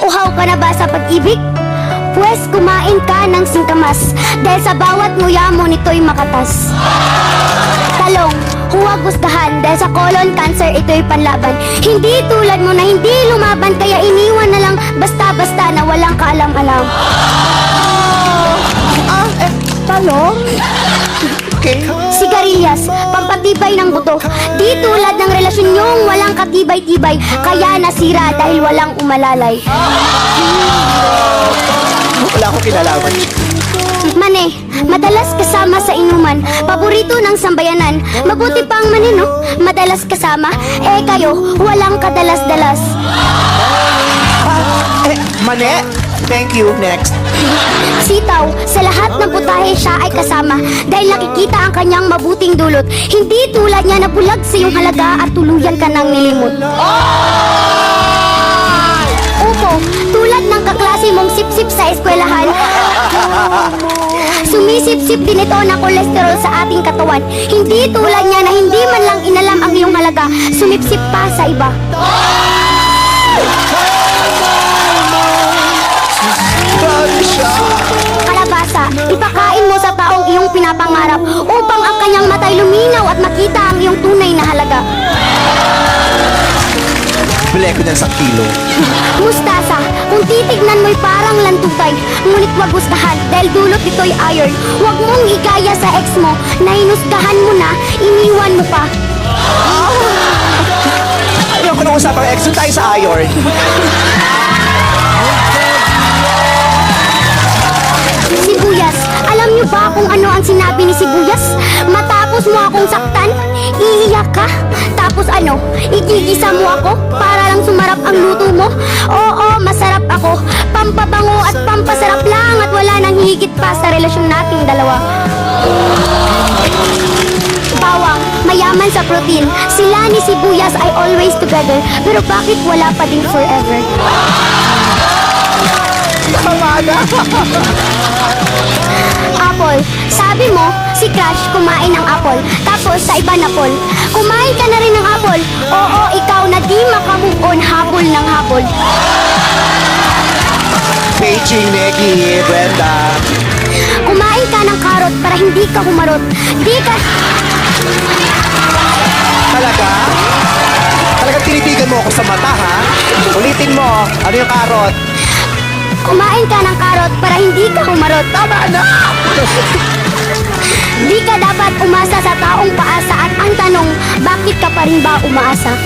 Uhaw ka na ba sa pag-ibig? Pwes kumain ka ng singkamas, dahil sa bawat nguya mo nito'y makatas. Talong, huwag gustahan, dahil sa colon cancer ito'y panlaban. Hindi tulad mo na hindi lumaban, kaya iniwan na lang basta-basta na walang kaalam-alam. Talong? Okay. Sigarilyas, pampatibay ng buto. Di tulad ng relasyon niyong walang katibay-tibay, kaya nasira dahil walang umalalay. Wala akong kinalaman. Mane, madalas kasama sa inuman, paborito ng sambayanan. Mabuti pang mane, no? Madalas kasama, kayo, walang kadalas-dalas. Mane? Thank you. Next. Sitaw, sa lahat ng putahe siya ay kasama, dahil nakikita ang kanyang mabuting dulot. Hindi tulad niya na bulag sa iyong halaga at tuluyan ka ng nilimot. Upo, tulad ng kaklase mong sip-sip sa eskwelahan, sumisip-sip din ito ng kolesterol sa ating katawan. Hindi tulad niya na hindi man lang inalam ang iyong halaga, sumipsip pa sa iba. Kalabasa, ipakain mo sa taong iyong pinapangarap upang ang kanyang matay luminaw at makita ang iyong tunay na halaga. Bili ko ng 1 kilo. Mustasa, kung titignan mo'y parang lantutay, ngunit wag gustahan dahil dulot ito'y iron. Huwag mong igaya sa ex mo na hinusgahan mo na, iniwan mo pa. Ayoko na usapang ex. Doon tayo sa iron. Sibuyas, alam niyo ba kung ano ang sinabi ni Sibuyas? Matapos mo akong saktan, iiyak ka? Tapos ano, igigisa mo ako para lang sumarap ang luto mo? Oo, masarap ako. Pampabango at pampasarap lang at wala nang higit pa sa relasyon nating dalawa. Bawang, mayaman sa protein. Sila ni Sibuyas ay always together. Pero bakit wala pa din forever? Tama na. Apple, sabi mo, si Crush kumain ng apple. Tapos sa iba na Paul, kumain ka na rin ng apple. Oo, ikaw na di makamove on habol ng habol. Beijing, Neki, Brenda. Kumain ka ng karot para hindi ka humarot. Di ka... Talaga? Talagang tinitigan mo ako sa mata, ha? Ulitin mo. Ano yung karot? Kumain ka ng karot para hindi ka humarot. Tama na! Di ka dapat umasa sa taong paasa at ang tanong, bakit ka pa rin ba umaasa?